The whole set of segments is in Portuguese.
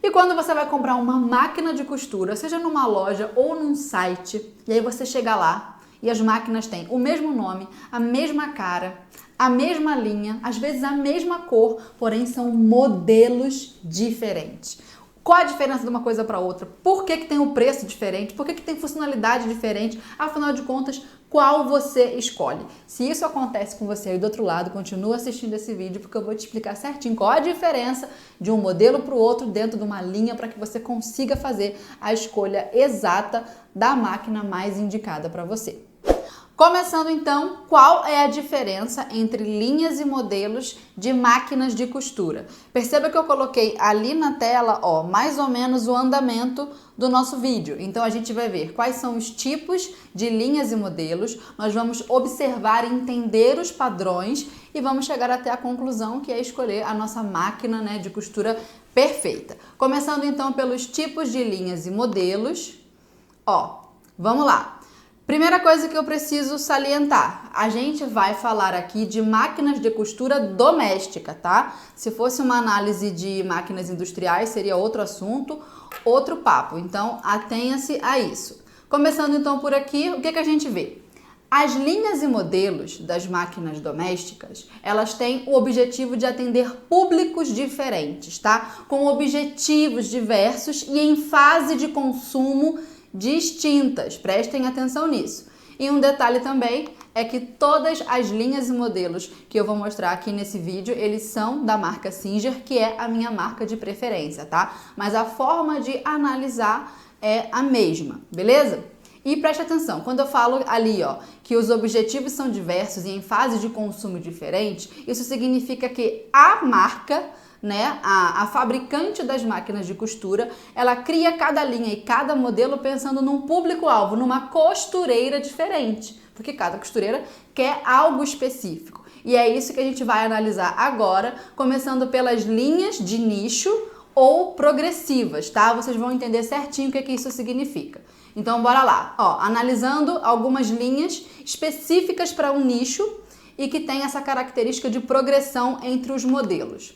E quando você vai comprar uma máquina de costura, seja numa loja ou num site, e aí você chega lá e as máquinas têm o mesmo nome, a mesma cara, a mesma linha, às vezes a mesma cor, porém são modelos diferentes. Qual a diferença de uma coisa para outra? Por que tem o preço diferente? Por que tem funcionalidade diferente? Afinal de contas, qual você escolhe? Se isso acontece com você aí do outro lado, continua assistindo esse vídeo porque eu vou te explicar certinho qual a diferença de um modelo para o outro dentro de uma linha para que você consiga fazer a escolha exata da máquina mais indicada para você. Começando então, qual é a diferença entre linhas e modelos de máquinas de costura? Perceba que eu coloquei ali na tela, ó, mais ou menos o andamento do nosso vídeo. Então a gente vai ver quais são os tipos de linhas e modelos, nós vamos observar e entender os padrões e vamos chegar até a conclusão que é escolher a nossa máquina, né, de costura perfeita. Começando então pelos tipos de linhas e modelos, ó, vamos lá. Primeira coisa que eu preciso salientar, a gente vai falar aqui de máquinas de costura doméstica, tá? Se fosse uma análise de máquinas industriais, seria outro assunto, outro papo. Então, atenha-se a isso. Começando então por aqui, o que a gente vê? As linhas e modelos das máquinas domésticas, elas têm o objetivo de atender públicos diferentes, tá? Com objetivos diversos e em fase de consumo distintas, prestem atenção nisso. E um detalhe também é que todas as linhas e modelos que eu vou mostrar aqui nesse vídeo, eles são da marca Singer, que é a minha marca de preferência, tá? Mas a forma de analisar é a mesma, beleza? E preste atenção, quando eu falo ali, ó, que os objetivos são diversos e em fase de consumo diferente, isso significa que a marca, né, a fabricante das máquinas de costura, ela cria cada linha e cada modelo pensando num público-alvo, numa costureira diferente, porque cada costureira quer algo específico. E é isso que a gente vai analisar agora, começando pelas linhas de nicho ou progressivas, tá? Vocês vão entender certinho o que isso significa. Então, bora lá. Ó, analisando algumas linhas específicas para um nicho e que tem essa característica de progressão entre os modelos.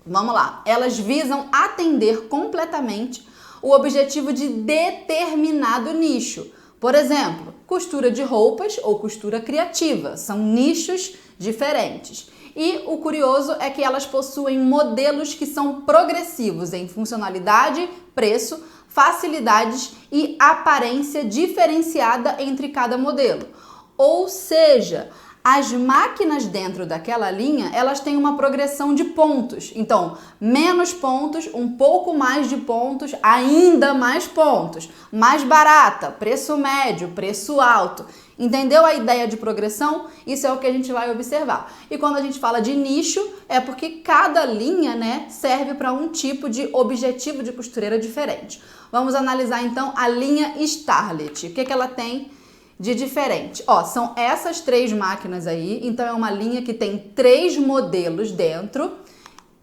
Vamos lá, elas visam atender completamente o objetivo de determinado nicho. Por exemplo, costura de roupas ou costura criativa, são nichos diferentes. E o curioso é que elas possuem modelos que são progressivos em funcionalidade, preço, facilidades e aparência diferenciada entre cada modelo. Ou seja, as máquinas dentro daquela linha, elas têm uma progressão de pontos. Então, menos pontos, um pouco mais de pontos, ainda mais pontos. Mais barata, preço médio, preço alto. Entendeu a ideia de progressão? Isso é o que a gente vai observar. E quando a gente fala de nicho, é porque cada linha, né, serve para um tipo de objetivo de costureira diferente. Vamos analisar então a linha Starlet. O que ela tem de diferente? Ó, são essas três máquinas aí, então é uma linha que tem 3 modelos dentro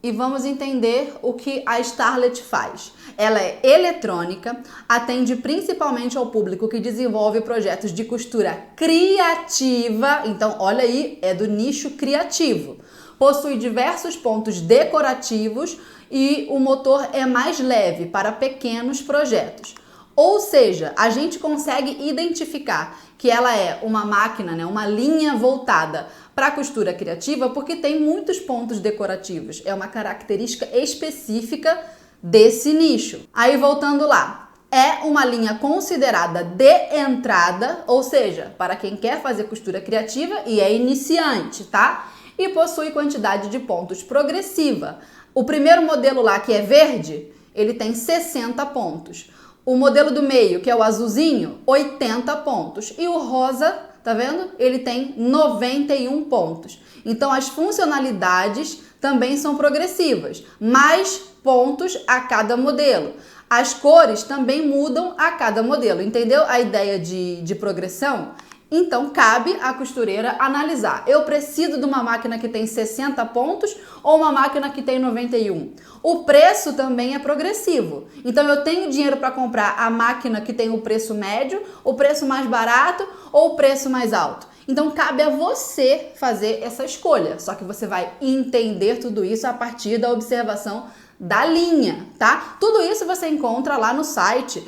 e vamos entender o que a Starlet faz. Ela é eletrônica, atende principalmente ao público que desenvolve projetos de costura criativa, então olha aí, é do nicho criativo. Possui diversos pontos decorativos e o motor é mais leve para pequenos projetos. Ou seja, a gente consegue identificar que ela é uma máquina, né, uma linha voltada para a costura criativa porque tem muitos pontos decorativos. É uma característica específica desse nicho. Aí voltando lá, é uma linha considerada de entrada, ou seja, para quem quer fazer costura criativa e é iniciante, tá? E possui quantidade de pontos progressiva. O primeiro modelo lá, que é verde, ele tem 60 pontos. O modelo do meio, que é o azulzinho, 80 pontos. E o rosa, tá vendo? Ele tem 91 pontos. Então, as funcionalidades também são progressivas. Mais pontos a cada modelo. As cores também mudam a cada modelo. Entendeu a ideia de progressão? Então, cabe à costureira analisar. Eu preciso de uma máquina que tem 60 pontos ou uma máquina que tem 91? O preço também é progressivo. Então, eu tenho dinheiro para comprar a máquina que tem o preço médio, o preço mais barato ou o preço mais alto. Então, cabe a você fazer essa escolha. Só que você vai entender tudo isso a partir da observação da linha, tá? Tudo isso você encontra lá no site,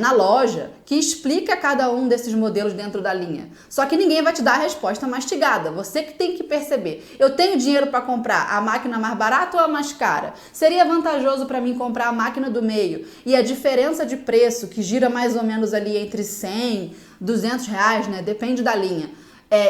na loja, que explica cada um desses modelos dentro da linha. Só que ninguém vai te dar a resposta mastigada. Você que tem que perceber. Eu tenho dinheiro para comprar a máquina mais barata ou a mais cara? Seria vantajoso para mim comprar a máquina do meio e a diferença de preço, que gira mais ou menos ali entre 100, 200 reais, né? Depende da linha.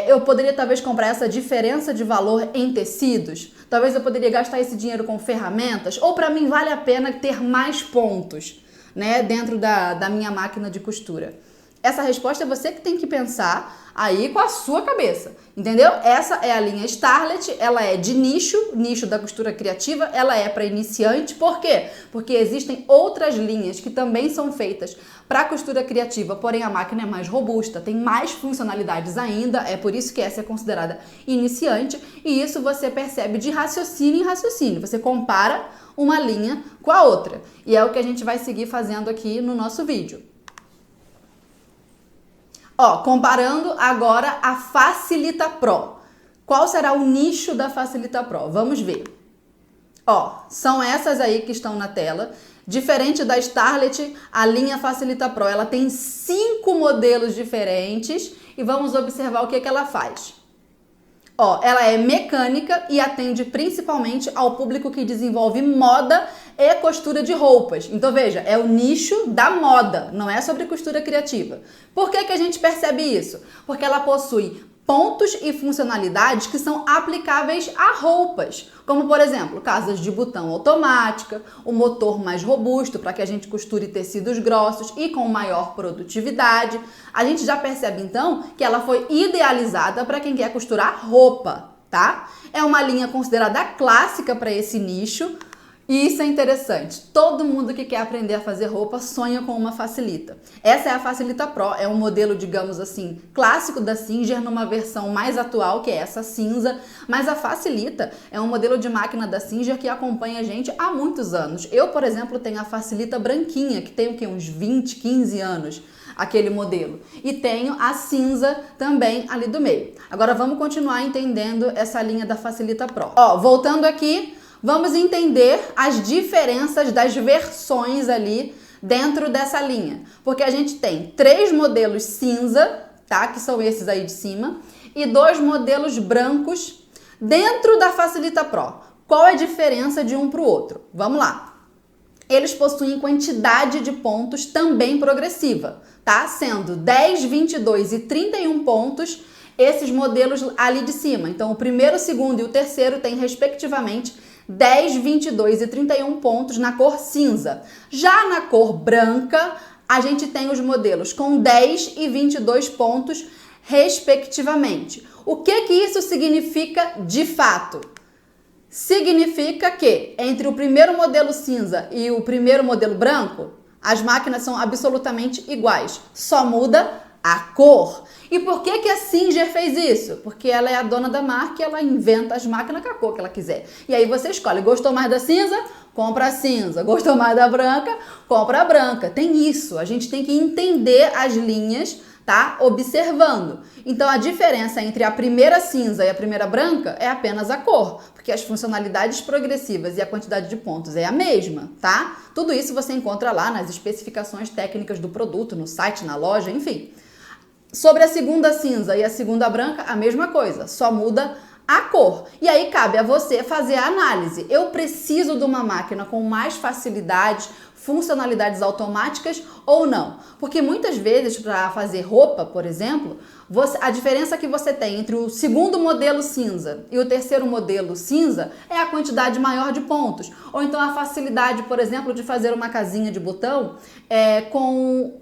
Eu poderia talvez comprar essa diferença de valor em tecidos? Talvez eu poderia gastar esse dinheiro com ferramentas? Ou para mim vale a pena ter mais pontos, né, dentro da minha máquina de costura? Essa resposta é você que tem que pensar aí com a sua cabeça, entendeu? Essa é a linha Starlet, ela é de nicho da costura criativa, ela é para iniciante. Por quê? Porque existem outras linhas que também são feitas para costura criativa, porém a máquina é mais robusta, tem mais funcionalidades ainda, é por isso que essa é considerada iniciante, e isso você percebe de raciocínio em raciocínio, você compara uma linha com a outra, e é o que a gente vai seguir fazendo aqui no nosso vídeo. Comparando agora a Facilita Pro. Qual será o nicho da Facilita Pro? Vamos ver. São essas aí que estão na tela. Diferente da Starlet, a linha Facilita Pro, ela tem 5 modelos diferentes e vamos observar o que ela faz. Ela é mecânica e atende principalmente ao público que desenvolve moda e costura de roupas. Então veja, é o nicho da moda, não é sobre costura criativa. Por que a gente percebe isso? Porque ela possui pontos e funcionalidades que são aplicáveis a roupas, como por exemplo, casas de botão automática, o motor mais robusto para que a gente costure tecidos grossos e com maior produtividade. A gente já percebe então que ela foi idealizada para quem quer costurar roupa, tá? É uma linha considerada clássica para esse nicho. E isso é interessante, todo mundo que quer aprender a fazer roupa sonha com uma Facilita. Essa é a Facilita Pro, é um modelo, digamos assim, clássico da Singer, numa versão mais atual, que é essa cinza, mas a Facilita é um modelo de máquina da Singer que acompanha a gente há muitos anos. Eu, por exemplo, tenho a Facilita branquinha, que tem o quê? Uns 20, 15 anos, aquele modelo. E tenho a cinza também ali do meio. Agora vamos continuar entendendo essa linha da Facilita Pro. Voltando aqui, vamos entender as diferenças das versões ali dentro dessa linha. Porque a gente tem 3 modelos cinza, tá? Que são esses aí de cima, e 2 modelos brancos dentro da Facilita Pro. Qual é a diferença de um para o outro? Vamos lá. Eles possuem quantidade de pontos também progressiva, tá? Sendo 10, 22 e 31 pontos esses modelos ali de cima. Então, o primeiro, o segundo e o terceiro têm, respectivamente, 10, 22 e 31 pontos na cor cinza. Já na cor branca, a gente tem os modelos com 10 e 22 pontos, respectivamente. O que isso significa de fato? Significa que entre o primeiro modelo cinza e o primeiro modelo branco, as máquinas são absolutamente iguais, só muda a cor. E por que a Singer fez isso? Porque ela é a dona da marca e ela inventa as máquinas com a cor que ela quiser. E aí você escolhe, gostou mais da cinza? Compra a cinza. Gostou mais da branca? Compra a branca. Tem isso, a gente tem que entender as linhas, tá? Observando. Então a diferença entre a primeira cinza e a primeira branca é apenas a cor, porque as funcionalidades progressivas e a quantidade de pontos é a mesma, tá? Tudo isso você encontra lá nas especificações técnicas do produto, no site, na loja, enfim. Sobre a segunda cinza e a segunda branca, a mesma coisa, só muda a cor. E aí cabe a você fazer a análise. Eu preciso de uma máquina com mais facilidades, funcionalidades automáticas ou não? Porque muitas vezes para fazer roupa, por exemplo, a diferença que você tem entre o segundo modelo cinza e o terceiro modelo cinza é a quantidade maior de pontos. Ou então a facilidade, por exemplo, de fazer uma casinha de botão com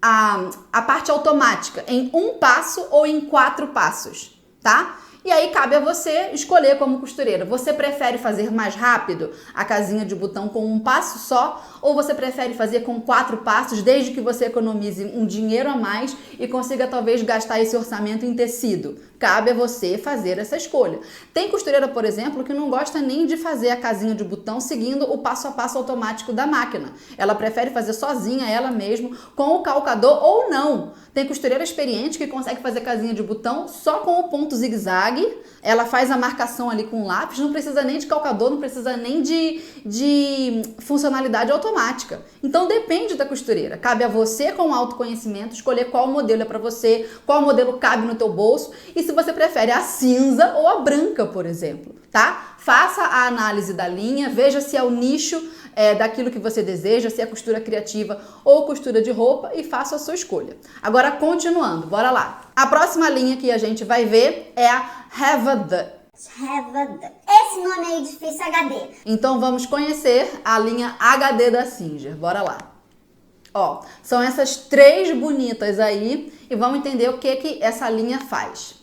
a parte automática em 1 passo ou em 4 passos, tá? E aí cabe a você escolher como costureira. Você prefere fazer mais rápido a casinha de botão com 1 passo só? Ou você prefere fazer com 4 passos, desde que você economize um dinheiro a mais e consiga talvez gastar esse orçamento em tecido? Cabe a você fazer essa escolha. Tem costureira, por exemplo, que não gosta nem de fazer a casinha de botão seguindo o passo a passo automático da máquina. Ela prefere fazer sozinha, ela mesma, com o calcador ou não. Tem costureira experiente que consegue fazer casinha de botão só com o ponto zigue-zague zigue-zague, ela faz a marcação ali com lápis, não precisa nem de calcador, não precisa nem de funcionalidade automática. Então depende da costureira. Cabe a você, com autoconhecimento, escolher qual modelo é para você, qual modelo cabe no teu bolso e se você prefere a cinza ou a branca, por exemplo, tá? Faça a análise da linha, veja se é o nicho daquilo que você deseja, se é costura criativa ou costura de roupa e faça a sua escolha. Agora, continuando, bora lá. A próxima linha que a gente vai ver é a Have a The. Esse nome aí difícil, HD. Então vamos conhecer a linha HD da Singer. Bora lá. Ó, são essas 3 bonitas aí e vamos entender o que essa linha faz.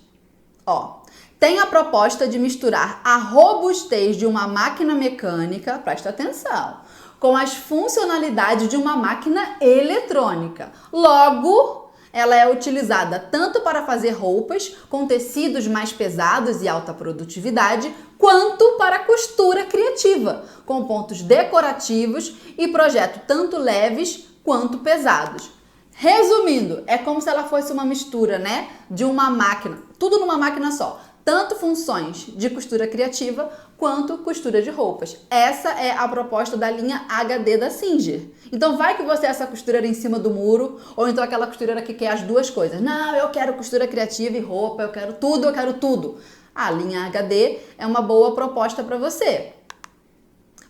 Ó, tem a proposta de misturar a robustez de uma máquina mecânica, presta atenção, com as funcionalidades de uma máquina eletrônica. Logo, ela é utilizada tanto para fazer roupas com tecidos mais pesados e alta produtividade, quanto para costura criativa, com pontos decorativos e projetos tanto leves quanto pesados. Resumindo, é como se ela fosse uma mistura, né, de uma máquina, tudo numa máquina só. Tanto funções de costura criativa quanto costura de roupas. Essa é a proposta da linha HD da Singer. Então vai que você é essa costureira em cima do muro, ou então aquela costureira que quer as duas coisas. Não, eu quero costura criativa e roupa, eu quero tudo. A linha HD é uma boa proposta para você.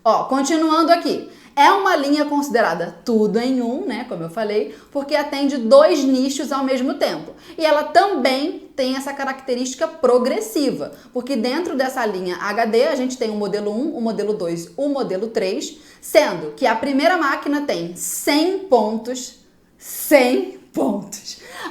Ó, continuando aqui. É uma linha considerada tudo em um, né, como eu falei, porque atende 2 nichos ao mesmo tempo. E ela também tem essa característica progressiva, porque dentro dessa linha HD a gente tem o modelo 1, o modelo 2, o modelo 3, sendo que a primeira máquina tem 100 pontos,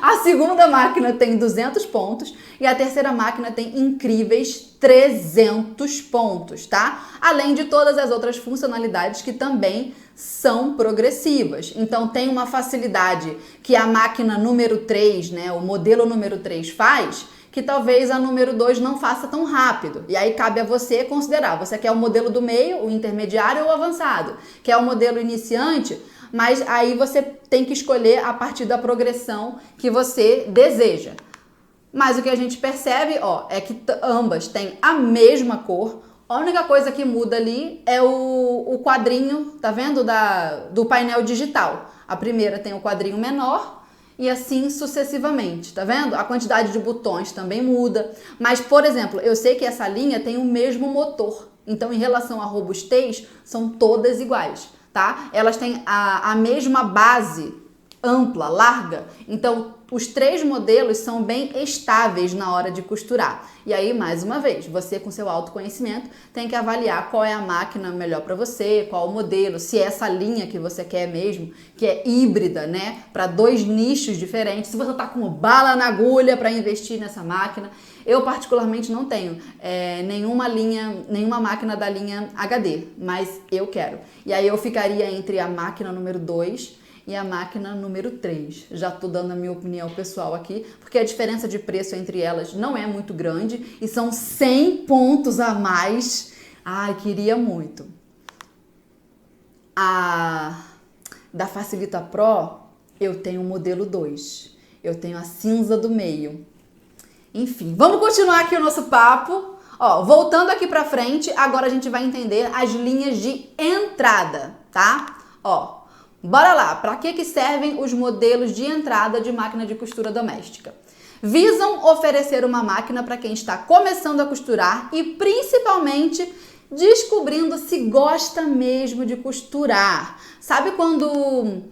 a segunda máquina tem 200 pontos e a terceira máquina tem incríveis 300 pontos, tá? Além de todas as outras funcionalidades que também são progressivas. Então tem uma facilidade que a máquina número 3, né, o modelo número 3 faz, que talvez a número 2 não faça tão rápido. E aí cabe a você considerar, você quer o modelo do meio, o intermediário ou o avançado? Quer o modelo iniciante? Mas aí você tem que escolher a partir da progressão que você deseja. Mas o que a gente percebe, ó, é que ambas têm a mesma cor. A única coisa que muda ali é o quadrinho, tá vendo? Do painel digital. A primeira tem o quadrinho menor e assim sucessivamente, tá vendo? A quantidade de botões também muda. Mas, por exemplo, eu sei que essa linha tem o mesmo motor. Então, em relação à robustez, são todas iguais. Tá? Elas têm a mesma base ampla, larga, então os 3 modelos são bem estáveis na hora de costurar. E aí, mais uma vez, você com seu autoconhecimento tem que avaliar qual é a máquina melhor para você, qual o modelo, se é essa linha que você quer mesmo, que é híbrida, né, para 2 nichos diferentes, se você tá com bala na agulha para investir nessa máquina. Eu particularmente não tenho nenhuma máquina da linha HD, mas eu quero. E aí eu ficaria entre a máquina número 2 e a máquina número 3. Já tô dando a minha opinião pessoal aqui, porque a diferença de preço entre elas não é muito grande e são 100 pontos a mais. Ai, queria muito. A da Facilita Pro, eu tenho o modelo 2. Eu tenho a cinza do meio. Enfim, vamos continuar aqui o nosso papo. Ó, voltando aqui pra frente, agora a gente vai entender as linhas de entrada, tá? Ó, bora lá. Pra que servem os modelos de entrada de máquina de costura doméstica? Visam oferecer uma máquina para quem está começando a costurar e principalmente descobrindo se gosta mesmo de costurar. Sabe quando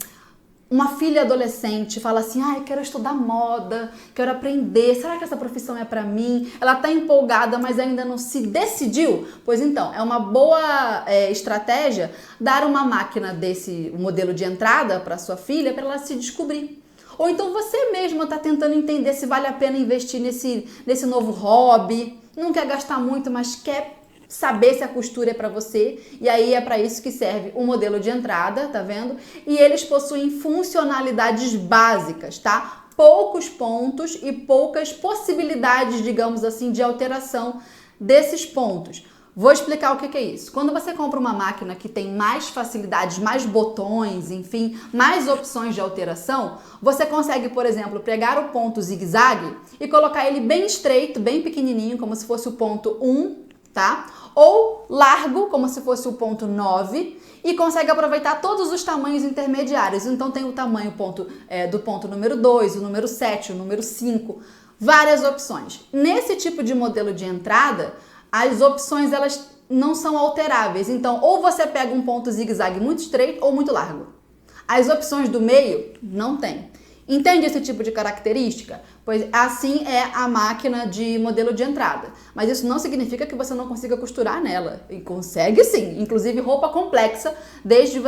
uma filha adolescente fala assim, ai, quero estudar moda, quero aprender, será que essa profissão é para mim? Ela tá empolgada, mas ainda não se decidiu? Pois então, é uma boa estratégia dar uma máquina desse modelo de entrada para sua filha, para ela se descobrir. Ou então você mesma está tentando entender se vale a pena investir nesse novo hobby, não quer gastar muito, mas quer saber se a costura é para você, e aí é para isso que serve o modelo de entrada, tá vendo? E eles possuem funcionalidades básicas, tá? Poucos pontos e poucas possibilidades, digamos assim, de alteração desses pontos. Vou explicar o que é isso. Quando você compra uma máquina que tem mais facilidades, mais botões, enfim, mais opções de alteração, você consegue, por exemplo, pegar o ponto zigue-zague e colocar ele bem estreito, bem pequenininho, como se fosse o ponto 1, tá? Ou largo, como se fosse o ponto 9, e consegue aproveitar todos os tamanhos intermediários. Então tem o tamanho do ponto número 2, o número 7, o número 5, várias opções. Nesse tipo de modelo de entrada, as opções elas não são alteráveis. Então, ou você pega um ponto zigue-zague muito estreito ou muito largo. As opções do meio não tem. Entende esse tipo de característica? Pois assim é a máquina de modelo de entrada. Mas isso não significa que você não consiga costurar nela. E consegue sim, inclusive roupa complexa, desde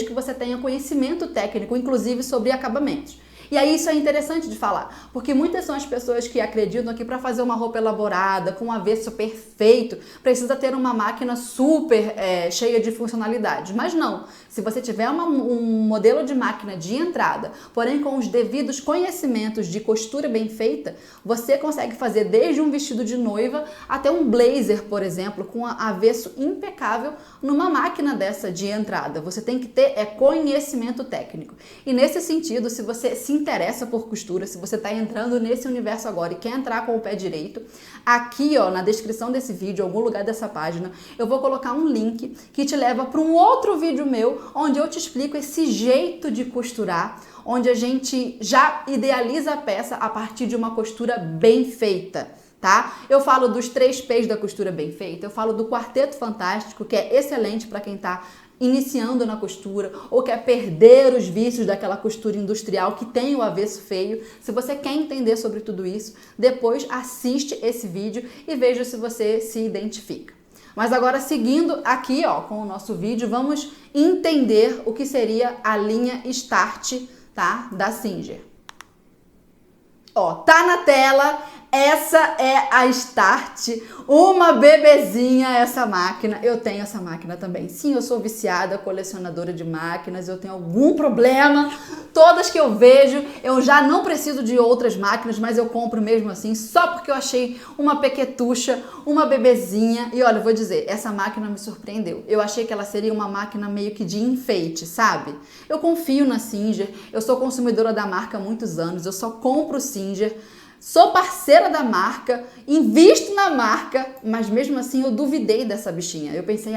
que você tenha conhecimento técnico, inclusive sobre acabamentos. E aí isso é interessante de falar, porque muitas são as pessoas que acreditam que para fazer uma roupa elaborada, com um avesso perfeito, precisa ter uma máquina super cheia de funcionalidades. Mas não, se você tiver um modelo de máquina de entrada, porém com os devidos conhecimentos de costura bem feita, você consegue fazer desde um vestido de noiva até um blazer, por exemplo, com avesso impecável numa máquina dessa de entrada. Você tem que ter conhecimento técnico. E nesse sentido, se você se interessa por costura, se você está entrando nesse universo agora e quer entrar com o pé direito, aqui ó, na descrição desse vídeo, em algum lugar dessa página, eu vou colocar um link que te leva para um outro vídeo meu, onde eu te explico esse jeito de costurar, onde a gente já idealiza a peça a partir de uma costura bem feita. Tá? Eu falo dos 3 P's da costura bem feita, eu falo do quarteto fantástico, que é excelente para quem está iniciando na costura ou quer perder os vícios daquela costura industrial que tem o avesso feio. Se você quer entender sobre tudo isso, depois assiste esse vídeo e veja se você se identifica. Mas agora, seguindo aqui ó, com o nosso vídeo, vamos entender o que seria a linha Start, tá? Da Singer. Ó, tá na tela. Essa é a Start, uma bebezinha essa máquina. Eu tenho essa máquina também. Sim, eu sou viciada, colecionadora de máquinas, eu tenho algum problema. Todas que eu vejo, eu já não preciso de outras máquinas, mas eu compro mesmo assim, só porque eu achei uma pequetucha, uma bebezinha. E olha, eu vou dizer, essa máquina me surpreendeu. Eu achei que ela seria uma máquina meio que de enfeite, sabe? Eu confio na Singer, eu sou consumidora da marca há muitos anos, eu só compro Singer. Sou parceira da marca, invisto na marca, mas mesmo assim eu duvidei dessa bichinha. Eu pensei,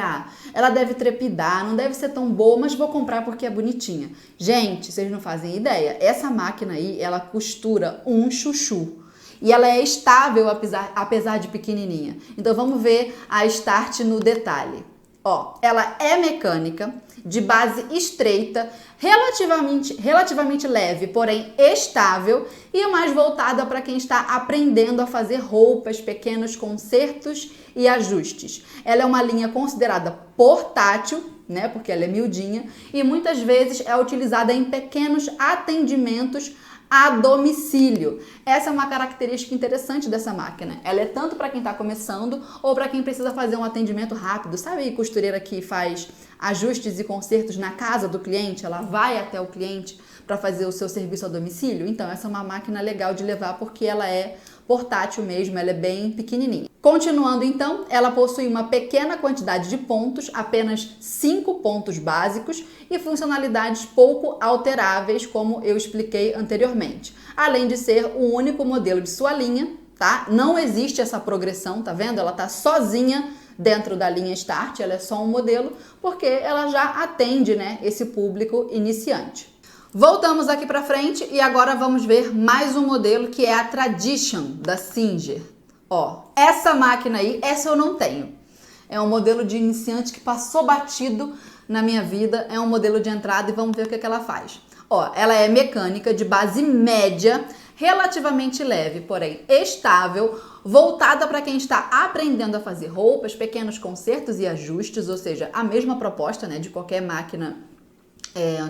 ela deve trepidar, não deve ser tão boa, mas vou comprar porque é bonitinha. Gente, vocês não fazem ideia, essa máquina aí, ela costura um chuchu. E ela é estável apesar de pequenininha. Então vamos ver a Start no detalhe. Ó, ela é mecânica, de base estreita, relativamente leve, porém estável e mais voltada para quem está aprendendo a fazer roupas, pequenos consertos e ajustes. Ela é uma linha considerada portátil, né, porque ela é miudinha, e muitas vezes é utilizada em pequenos atendimentos a domicílio. Essa é uma característica interessante dessa máquina. Ela é tanto para quem está começando ou para quem precisa fazer um atendimento rápido. Sabe a costureira que faz ajustes e consertos na casa do cliente? Ela vai até o cliente para fazer o seu serviço a domicílio? Então essa é uma máquina legal de levar porque ela é portátil mesmo, ela é bem pequenininha. Continuando então, ela possui uma pequena quantidade de pontos, apenas 5 pontos básicos e funcionalidades pouco alteráveis, como eu expliquei anteriormente. Além de ser o único modelo de sua linha, tá? Não existe essa progressão, tá vendo? Ela tá sozinha dentro da linha Start, ela é só um modelo, porque ela já atende, né, esse público iniciante. Voltamos aqui para frente e agora vamos ver mais um modelo que é a Tradition da Singer. Ó, essa máquina aí, essa eu não tenho. É um modelo de iniciante que passou batido na minha vida, é um modelo de entrada e vamos ver o que ela faz. Ó, ela é mecânica de base média, relativamente leve, porém estável, voltada para quem está aprendendo a fazer roupas, pequenos consertos e ajustes, ou seja, a mesma proposta, né, de qualquer máquina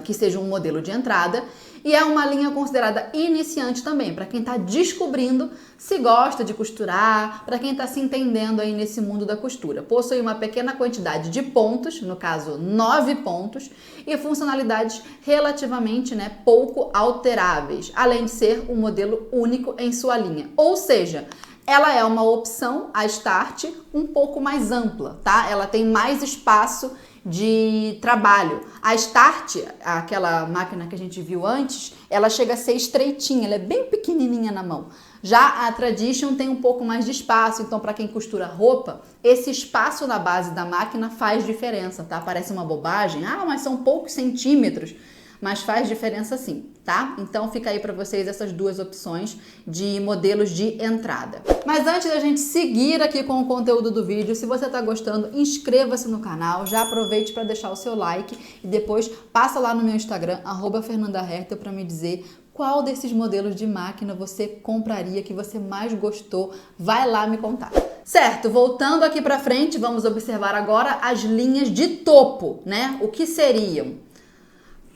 que seja um modelo de entrada, e é uma linha considerada iniciante também, para quem está descobrindo se gosta de costurar, para quem está se entendendo aí nesse mundo da costura. Possui uma pequena quantidade de pontos, no caso 9 pontos, e funcionalidades relativamente, né, pouco alteráveis, além de ser um modelo único em sua linha. Ou seja, Ela é uma opção, a Start, um pouco mais ampla, tá? Ela tem mais espaço de trabalho. A Start, aquela máquina que a gente viu antes, ela chega a ser estreitinha, ela é bem pequenininha na mão. Já a Tradition tem um pouco mais de espaço, então para quem costura roupa, esse espaço na base da máquina faz diferença, tá? Parece uma bobagem, mas são poucos centímetros, mas faz diferença sim, tá? Então fica aí para vocês essas duas opções de modelos de entrada. Mas antes da gente seguir aqui com o conteúdo do vídeo, se você tá gostando, inscreva-se no canal, já aproveite para deixar o seu like e depois passa lá no meu Instagram, @FernandaHertel, para me dizer qual desses modelos de máquina você compraria, que você mais gostou. Vai lá me contar. Certo, voltando aqui para frente, vamos observar agora as linhas de topo, né? O que seriam?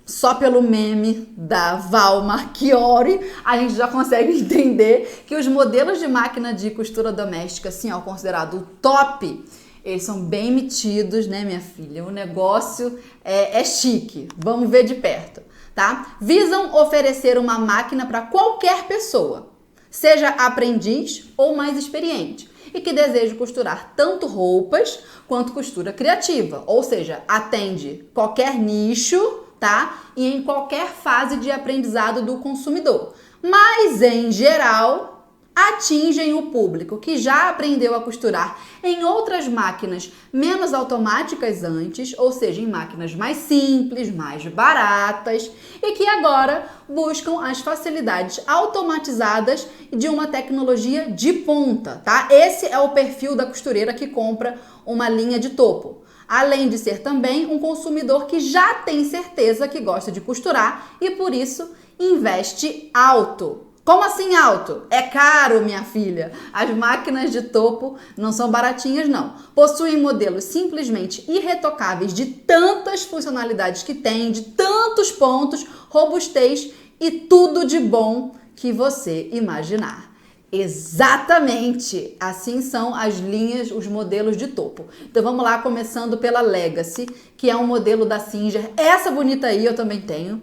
Só pelo meme da Val Marchiori, a gente já consegue entender que os modelos de máquina de costura doméstica, assim, ó, considerado top, eles são bem metidos, né, minha filha? O negócio é chique. Vamos ver de perto, tá? Visam oferecer uma máquina para qualquer pessoa, seja aprendiz ou mais experiente, e que deseja costurar tanto roupas quanto costura criativa, ou seja, atende qualquer nicho, tá? E em qualquer fase de aprendizado do consumidor. Mas, em geral, atingem o público que já aprendeu a costurar em outras máquinas menos automáticas antes, ou seja, em máquinas mais simples, mais baratas, e que agora buscam as facilidades automatizadas de uma tecnologia de ponta, tá? Esse é o perfil da costureira que compra uma linha de topo. Além de ser também um consumidor que já tem certeza que gosta de costurar e por isso investe alto. Como assim alto? É caro, minha filha. As máquinas de topo não são baratinhas, não. Possuem modelos simplesmente irretocáveis de tantas funcionalidades que tem, de tantos pontos, robustez e tudo de bom que você imaginar. Exatamente, assim são as linhas, os modelos de topo. Então vamos lá, começando pela Legacy, que é um modelo da Singer. Essa bonita aí eu também tenho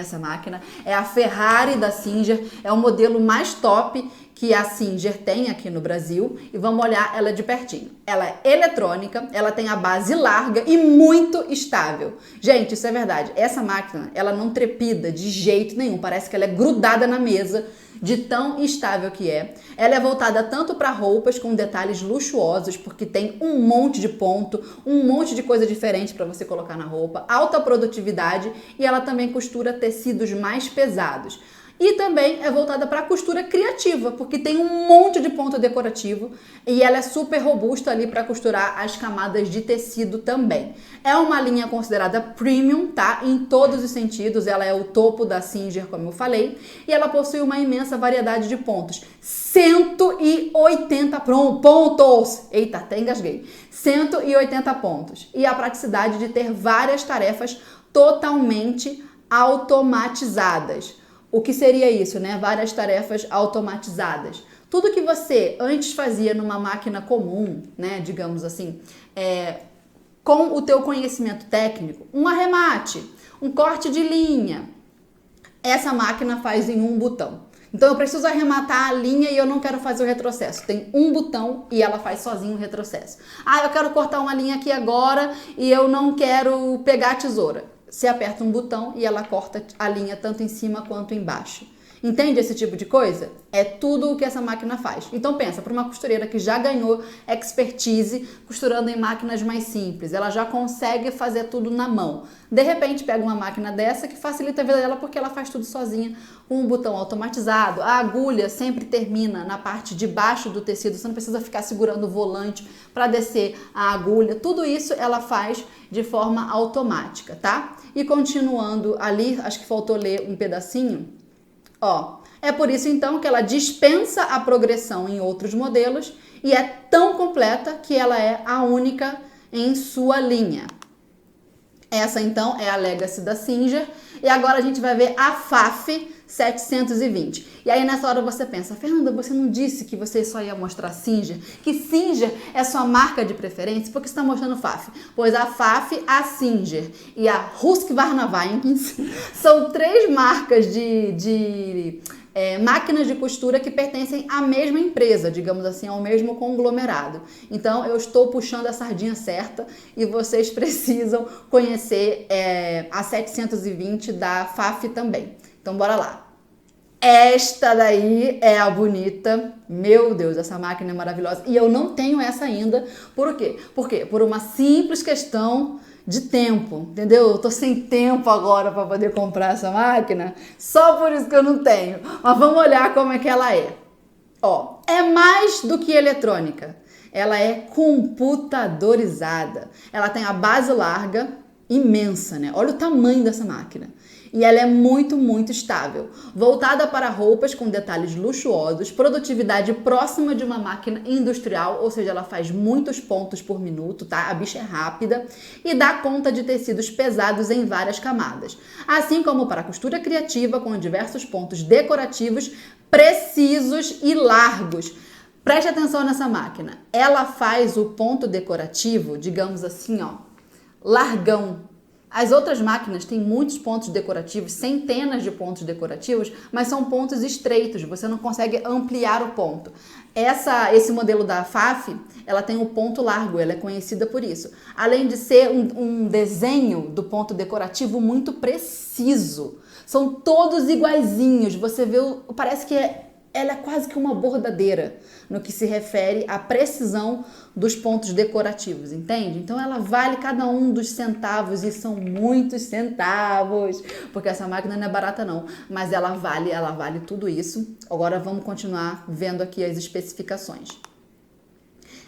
essa máquina. É a Ferrari da Singer, é o modelo mais top que a Singer tem aqui no Brasil. E vamos olhar ela de pertinho. Ela é eletrônica, ela tem a base larga e muito estável. Gente, isso é verdade. Essa máquina, ela não trepida de jeito nenhum, parece que ela é grudada na mesa, de tão estável que é. Ela é voltada tanto para roupas com detalhes luxuosos, porque tem um monte de ponto, um monte de coisa diferente para você colocar na roupa, alta produtividade, e ela também costura tecidos mais pesados. E também é voltada para a costura criativa, porque tem um monte de ponto decorativo e ela é super robusta ali para costurar as camadas de tecido também. É uma linha considerada premium, tá? Em todos os sentidos, ela é o topo da Singer, como eu falei, e ela possui uma imensa variedade de pontos. 180 pontos! Eita, até engasguei. 180 pontos. E a praticidade de ter várias tarefas totalmente automatizadas. O que seria isso, né? Várias tarefas automatizadas. Tudo que você antes fazia numa máquina comum, né? Digamos assim, com o teu conhecimento técnico, um arremate, um corte de linha, essa máquina faz em um botão. Então eu preciso arrematar a linha e eu não quero fazer o retrocesso. Tem um botão e ela faz sozinho o retrocesso. Eu quero cortar uma linha aqui agora e eu não quero pegar a tesoura. Você aperta um botão e ela corta a linha tanto em cima quanto embaixo. Entende esse tipo de coisa? É tudo o que essa máquina faz. Então pensa, para uma costureira que já ganhou expertise costurando em máquinas mais simples, ela já consegue fazer tudo na mão. De repente pega uma máquina dessa que facilita a vida dela porque ela faz tudo sozinha, com um botão automatizado. A agulha sempre termina na parte de baixo do tecido, você não precisa ficar segurando o volante para descer a agulha. Tudo isso ela faz de forma automática, tá? E continuando ali, acho que faltou ler um pedacinho. É por isso então que ela dispensa a progressão em outros modelos e é tão completa que ela é a única em sua linha. Essa então é a Legacy da Singer e agora a gente vai ver a FAF 720. E aí nessa hora você pensa, Fernanda, você não disse que você só ia mostrar Singer? Que Singer é sua marca de preferência? Por que você está mostrando FAF? Pois a FAF, a Singer e a Husqvarna Vikings são três marcas de máquinas de costura que pertencem à mesma empresa, digamos assim, ao mesmo conglomerado. Então, eu estou puxando a sardinha certa e vocês precisam conhecer a 720 da FAF também. Então, bora lá. Esta daí é a bonita. Meu Deus, essa máquina é maravilhosa. E eu não tenho essa ainda. Por quê? Por quê? Por uma simples questão de tempo, entendeu? Eu tô sem tempo agora para poder comprar essa máquina. Só por isso que eu não tenho. Mas vamos olhar como é que ela é. Ó, é mais do que eletrônica. Ela é computadorizada. Ela tem a base larga, imensa, né? Olha o tamanho dessa máquina. E ela é muito, muito estável. Voltada para roupas com detalhes luxuosos, produtividade próxima de uma máquina industrial, ou seja, ela faz muitos pontos por minuto, tá? A bicha é rápida e dá conta de tecidos pesados em várias camadas. Assim como para a costura criativa, com diversos pontos decorativos, precisos e largos. Preste atenção nessa máquina. Ela faz o ponto decorativo, digamos assim, ó, largão. As outras máquinas têm muitos pontos decorativos, centenas de pontos decorativos, mas são pontos estreitos, você não consegue ampliar o ponto. Esse modelo da FAF, ela tem um ponto largo, ela é conhecida por isso. Além de ser um desenho do ponto decorativo muito preciso. São todos iguaizinhos, você vê, parece que ela é quase que uma bordadeira no que se refere à precisão dos pontos decorativos, entende? Então ela vale cada um dos centavos, e são muitos centavos, porque essa máquina não é barata não, mas ela vale tudo isso. Agora vamos continuar vendo aqui as especificações.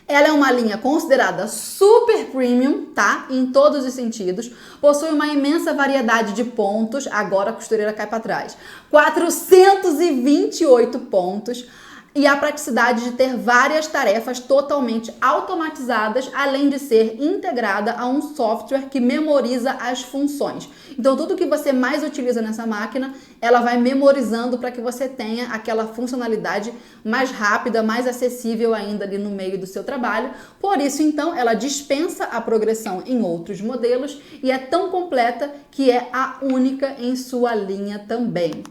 Ela é uma linha considerada super premium, tá? Em todos os sentidos. Possui uma imensa variedade de pontos. Agora a costureira cai para trás. 428 pontos. E a praticidade de ter várias tarefas totalmente automatizadas, além de ser integrada a um software que memoriza as funções. Então, tudo que você mais utiliza nessa máquina, ela vai memorizando para que você tenha aquela funcionalidade mais rápida, mais acessível ainda ali no meio do seu trabalho. Por isso, então, ela dispensa a progressão em outros modelos e é tão completa que é a única em sua linha também.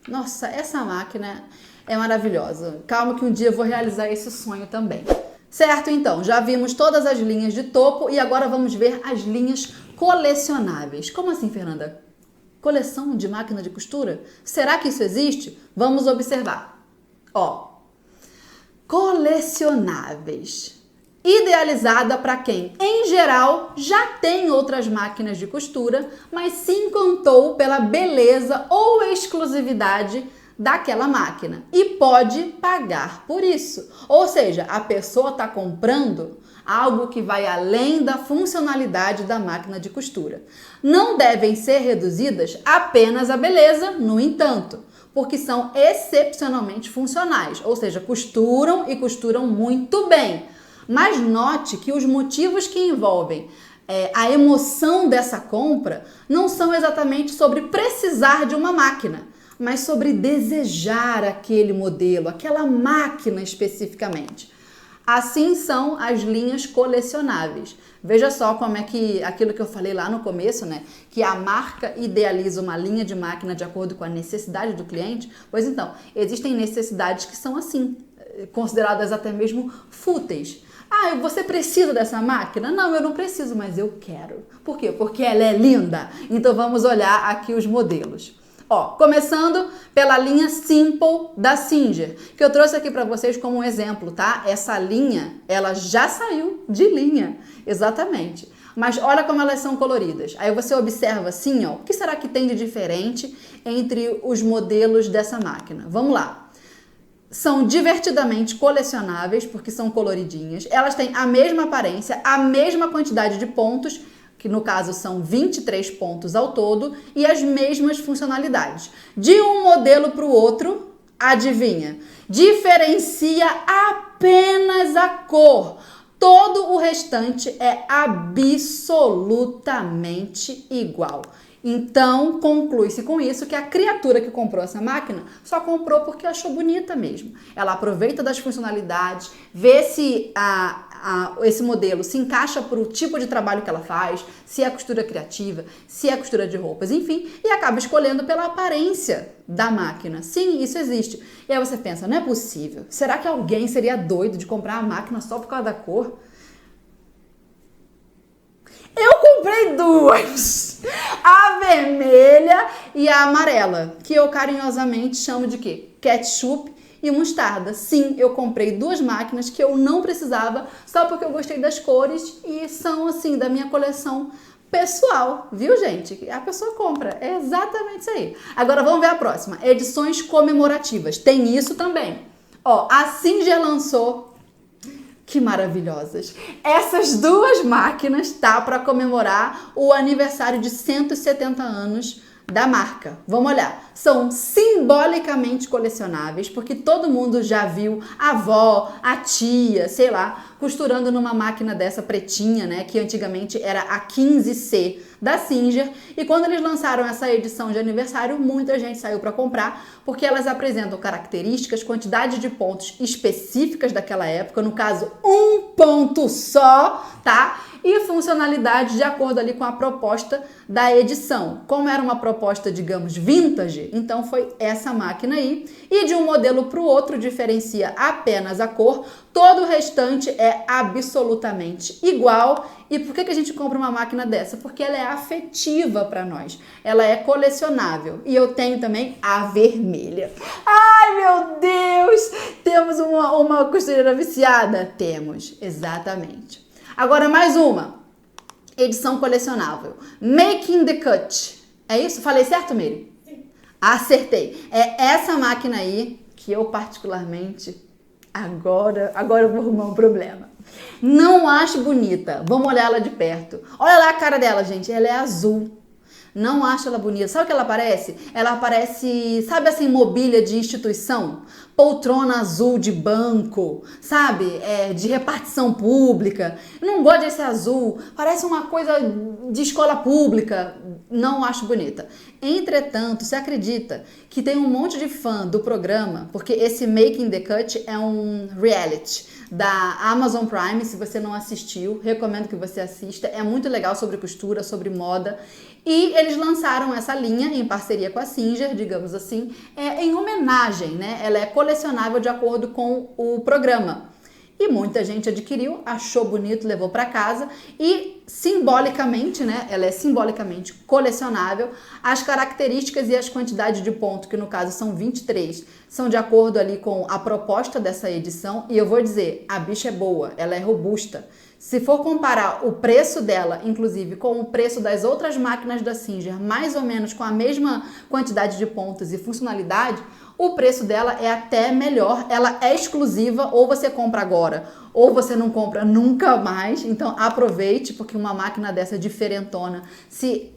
Nossa, essa máquina é maravilhosa. Calma que um dia eu vou realizar esse sonho também. Certo, então, já vimos todas as linhas de topo e agora vamos ver as linhas colecionáveis. Como assim, Fernanda? Coleção de máquina de costura? Será que isso existe? Vamos observar. Ó, colecionáveis. Idealizada para quem, em geral, já tem outras máquinas de costura, mas se encantou pela beleza ou exclusividade daquela máquina e pode pagar por isso. Ou seja, a pessoa está comprando algo que vai além da funcionalidade da máquina de costura. Não devem ser reduzidas apenas à beleza, no entanto, porque são excepcionalmente funcionais, ou seja, costuram e costuram muito bem. Mas note que os motivos que envolvem a emoção dessa compra não são exatamente sobre precisar de uma máquina, mas sobre desejar aquele modelo, aquela máquina especificamente. Assim são as linhas colecionáveis. Veja só como é que aquilo que eu falei lá no começo, né? Que a marca idealiza uma linha de máquina de acordo com a necessidade do cliente. Pois então, existem necessidades que são assim, consideradas até mesmo fúteis. Ah, você precisa dessa máquina? Não, eu não preciso, mas eu quero. Por quê? Porque ela é linda. Então vamos olhar aqui os modelos. Ó, começando pela linha Simple da Singer, que eu trouxe aqui para vocês como um exemplo, tá? Essa linha, ela já saiu de linha, exatamente. Mas olha como elas são coloridas. Aí você observa assim, ó, o que será que tem de diferente entre os modelos dessa máquina? Vamos lá. São divertidamente colecionáveis, porque são coloridinhas. Elas têm a mesma aparência, a mesma quantidade de pontos, que no caso são 23 pontos ao todo, e as mesmas funcionalidades. De um modelo para o outro, adivinha? Diferencia apenas a cor. Todo o restante é absolutamente igual. Então, conclui-se com isso que a criatura que comprou essa máquina só comprou porque achou bonita mesmo. Ela aproveita das funcionalidades, vê se esse modelo se encaixa para o tipo de trabalho que ela faz, se é costura criativa, se é costura de roupas, enfim, e acaba escolhendo pela aparência da máquina. Sim, isso existe. E aí você pensa, não é possível. Será que alguém seria doido de comprar a máquina só por causa da cor? Eu comprei duas, a vermelha e a amarela, que eu carinhosamente chamo de quê? Ketchup e mostarda. Sim, eu comprei duas máquinas que eu não precisava, só porque eu gostei das cores e são, assim, da minha coleção pessoal, viu, gente? A pessoa compra, é exatamente isso aí. Agora vamos ver a próxima, edições comemorativas. Tem isso também. Ó, a Singer lançou. Que maravilhosas! Essas duas máquinas, tá? Para comemorar o aniversário de 170 anos da marca. Vamos olhar. São simbolicamente colecionáveis, porque todo mundo já viu a avó, a tia, sei lá, costurando numa máquina dessa pretinha, né? Que antigamente era a 15C da Singer. E quando eles lançaram essa edição de aniversário, muita gente saiu para comprar, porque elas apresentam características, quantidade de pontos específicas daquela época, no caso, um ponto só, tá? E funcionalidade de acordo ali com a proposta da edição. Como era uma proposta, digamos, vintage, então foi essa máquina aí. E de um modelo para o outro diferencia apenas a cor, todo o restante é absolutamente igual. E por que a gente compra uma máquina dessa? Porque ela é afetiva para nós, ela é colecionável. E eu tenho também a vermelha. Ai, meu Deus! Temos uma costureira viciada? Temos, exatamente. Agora mais uma, edição colecionável, Making the Cut. É isso? Falei certo, Meire? Sim. Acertei. É essa máquina aí que eu particularmente, agora eu vou arrumar um problema. Não acho bonita. Vamos olhar ela de perto. Olha lá a cara dela, gente. Ela é azul. Não acho ela bonita. Sabe o que ela parece? Ela parece, sabe assim, mobília de instituição? Poltrona azul de banco, sabe? De repartição pública. Não gosto desse azul. Parece uma coisa de escola pública. Não acho bonita. Entretanto, você acredita que tem um monte de fã do programa, porque esse Making the Cut é um reality da Amazon Prime. Se você não assistiu, recomendo que você assista. É muito legal, sobre costura, sobre moda. E eles lançaram essa linha em parceria com a Singer, digamos assim, em homenagem, né? Ela é colecionável de acordo com o programa. E muita gente adquiriu, achou bonito, levou para casa e simbolicamente, né? Ela é simbolicamente colecionável. As características e as quantidades de pontos, que no caso são 23, são de acordo ali com a proposta dessa edição. E eu vou dizer, a bicha é boa, ela é robusta. Se for comparar o preço dela, inclusive, com o preço das outras máquinas da Singer, mais ou menos com a mesma quantidade de pontos e funcionalidade, o preço dela é até melhor. Ela é exclusiva, ou você compra agora, ou você não compra nunca mais. Então aproveite, porque uma máquina dessa diferentona, se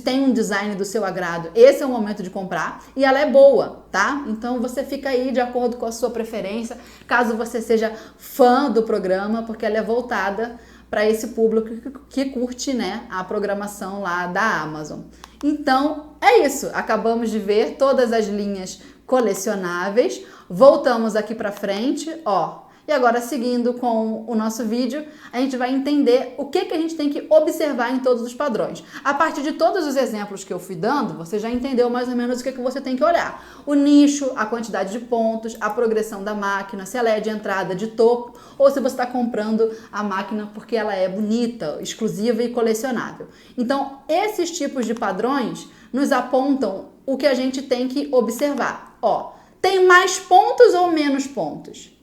tem um design do seu agrado, esse é o momento de comprar. E ela é boa, tá? Então você fica aí de acordo com a sua preferência, caso você seja fã do programa, porque ela é voltada para esse público que curte, né, a programação lá da Amazon. Então é isso, acabamos de ver todas as linhas colecionáveis. Voltamos aqui para frente, ó. E agora, seguindo com o nosso vídeo, a gente vai entender o que a gente tem que observar em todos os padrões. A partir de todos os exemplos que eu fui dando, você já entendeu mais ou menos o que você tem que olhar. O nicho, a quantidade de pontos, a progressão da máquina, se ela é de entrada, de topo, ou se você está comprando a máquina porque ela é bonita, exclusiva e colecionável. Então, esses tipos de padrões nos apontam o que a gente tem que observar. Ó, tem mais pontos ou menos pontos?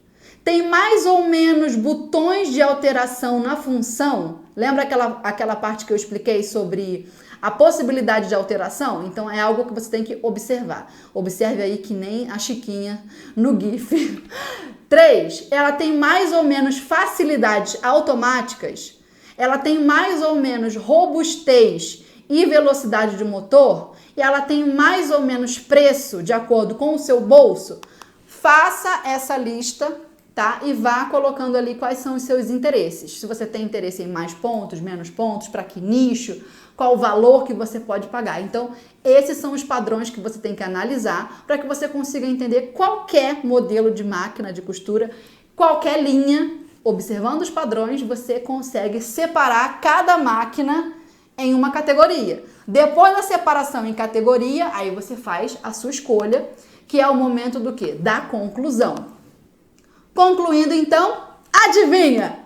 Tem mais ou menos botões de alteração na função? Lembra aquela parte que eu expliquei sobre a possibilidade de alteração? Então é algo que você tem que observar. Observe aí que nem a Chiquinha no GIF. 3. Ela tem mais ou menos facilidades automáticas? Ela tem mais ou menos robustez e velocidade de motor? E ela tem mais ou menos preço de acordo com o seu bolso? Faça essa lista, tá? E vá colocando ali quais são os seus interesses. Se você tem interesse em mais pontos, menos pontos, para que nicho, qual o valor que você pode pagar. Então, esses são os padrões que você tem que analisar para que você consiga entender qualquer modelo de máquina de costura, qualquer linha observando os padrões, você consegue separar cada máquina em uma categoria. Depois da separação em categoria, aí você faz a sua escolha, que é o momento do quê? Da conclusão. Concluindo então, adivinha?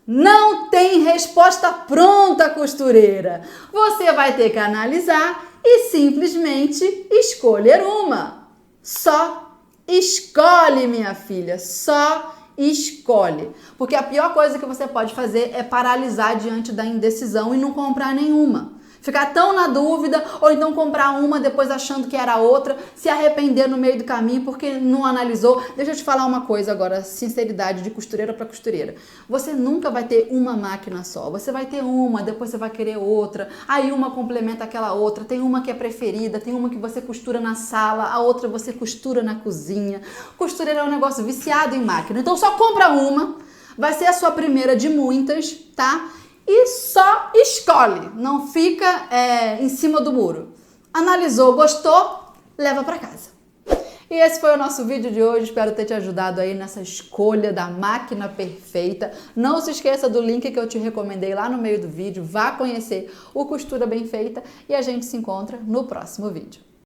Não tem resposta pronta, costureira. Você vai ter que analisar e simplesmente escolher uma. Só escolhe, minha filha, só escolhe. Porque a pior coisa que você pode fazer é paralisar diante da indecisão e não comprar nenhuma. Ficar tão na dúvida, ou então comprar uma depois achando que era outra, se arrepender no meio do caminho porque não analisou. Deixa eu te falar uma coisa agora, sinceridade de costureira para costureira. Você nunca vai ter uma máquina só, você vai ter uma, depois você vai querer outra, aí uma complementa aquela outra, tem uma que é preferida, tem uma que você costura na sala, a outra você costura na cozinha. Costureira é um negócio viciado em máquina, então só compra uma, vai ser a sua primeira de muitas, tá? E só escolhe, não fica em cima do muro. Analisou, gostou, leva para casa. E esse foi o nosso vídeo de hoje, espero ter te ajudado aí nessa escolha da máquina perfeita. Não se esqueça do link que eu te recomendei lá no meio do vídeo, vá conhecer o Costura Bem Feita e a gente se encontra no próximo vídeo.